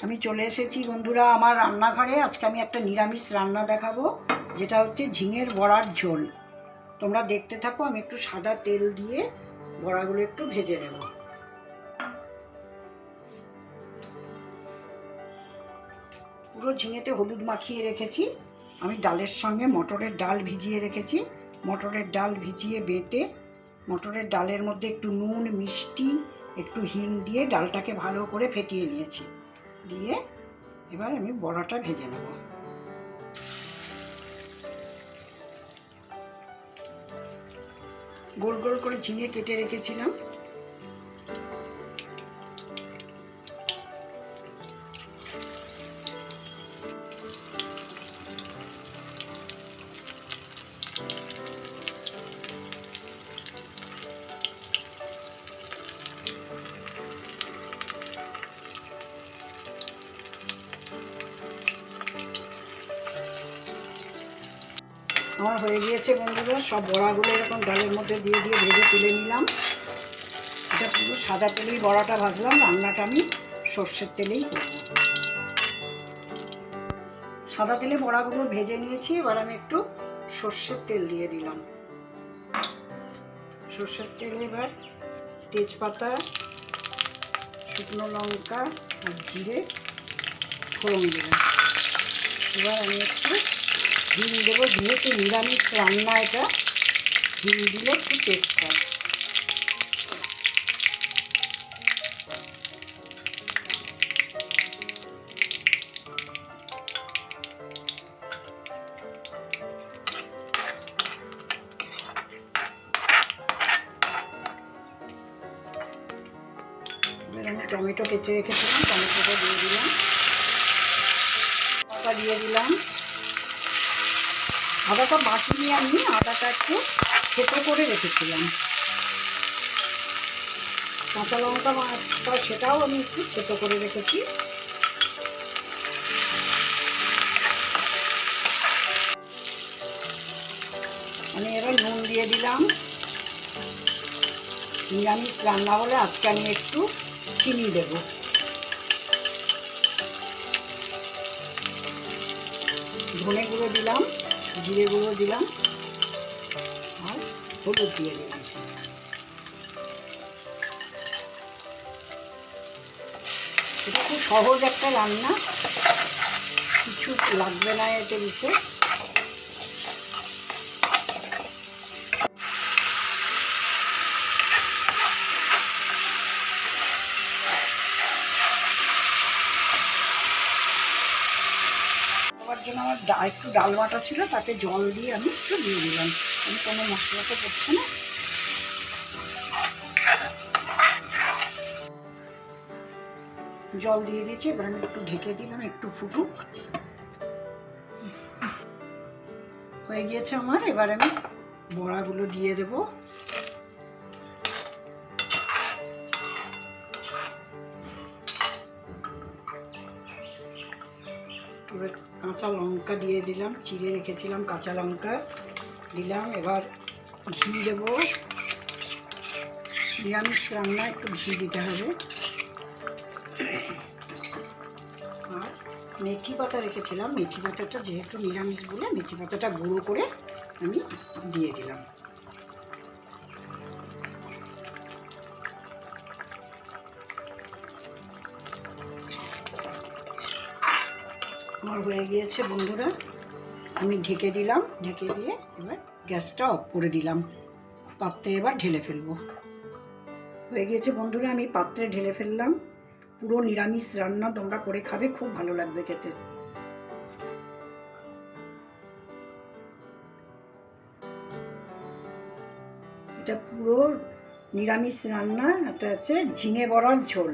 আমি চলে এসেছি বন্ধুরা আমার রান্নাঘরে। আজকে আমি একটা নিরামিষ রান্না দেখাবো, যেটা হচ্ছে ঝিঙের বড়ার ঝোল। তোমরা দেখতে থাকো। আমি একটু সাদা তেল দিয়ে বড়াগুলো একটু ভেজে নেব। পুরো ঝিঙেতে হলুদ মাখিয়ে রেখেছি। আমি ডালের সঙ্গে মটরের ডাল ভিজিয়ে রেখেছি। মটরের ডাল ভিজিয়ে বেটে মটরের ডালের মধ্যে একটু নুন, মিষ্টি, একটু হিং দিয়ে ডালটাকে ভালো করে ফেটিয়ে নিয়েছি। দিয়ে এবার আমি বড়াটা ভেজে নেব। গোল গোল করে ঝিঙে কেটে রেখেছিলাম। আমার হয়ে গিয়েছে বন্ধুরা। সব বড়াগুলো এরকম ডালের মধ্যে দিয়ে দিয়ে ভেজে তুলে নিলাম। এটা পুরো সাদা তেলেই বড়াটা ভাজলাম। রান্নাটা আমি সর্ষের তেলেই করব। সাদা তেলে বড়াগুলো ভেজে নিয়েছি। এবার আমি একটু সর্ষের তেল দিয়ে দিলাম। সর্ষের তেলে এবার তেজপাতা, শুকনো লঙ্কা আর জিরে ফোড়ন দিলাম। এবার আমি একটু হিং দেবো, যেহেতু নিরামিষ রান্না এটা, হিং দিলে একটু টেস্ট হয়। এবার আমি টমেটো কেটে রেখেছিলাম, টমেটোটা দিয়ে দিলাম। আদা দিয়ে দিলাম। আদাটা বাটিয়ে আমি আদাটা একটু থেতো করে রেখেছিলাম। কাঁচা লঙ্কা সেটাও আমি একটু থেতো করে রেখেছি। আমি এবার নুন দিয়ে দিলাম। নিরামিষ রান্না বলে আজকে আমি একটু চিনি দেব। ধনে গুঁড়ো দিলাম, জিরে গুঁড়ো দিলাম আর হলুদ দিয়ে দিলাম। এটা খুব সহজ একটা রান্না, কিছু লাগবে না এতে বিশেষ। জন্য আমার একটু ডাল বাটা ছিল, তাতে জল দিয়ে আমি একটু দিয়ে দিলাম। আমি কোনো মশলা তো করছি না। জল দিয়ে দিয়েছি। এবার আমি একটু ঢেকে দিলাম, একটু ফুটুক। হয়ে গিয়েছে আমার। এবার আমি বড়াগুলো দিয়ে দেব। এবার কাঁচা লঙ্কা দিয়ে দিলাম, চিড়ে রেখেছিলাম কাঁচা লঙ্কা দিলাম। এবার ঘি দেব। নিরামিষ রান্না একটু ঘি দিতে হবে। আর মেথি পাতা রেখেছিলাম, মেথি পাতাটা যেহেতু নিরামিষ বলে মেথি পাতাটা গুঁড়ো করে আমি দিয়ে দিলাম। আমার হয়ে গিয়েছে বন্ধুরা। আমি ঢেকে দিলাম। ঢেকে দিয়ে এবার গ্যাসটা অফ করে দিলাম। পাত্রে এবার ঢেলে ফেলবো। হয়ে গিয়েছে বন্ধুরা, আমি পাত্রে ঢেলে ফেললাম। পুরো নিরামিষ রান্না, তোমরা করে খাবে, খুব ভালো লাগবে খেতে। এটা পুরো নিরামিষ রান্না। এটা হচ্ছে ঝিঙে বড়ার ঝোল।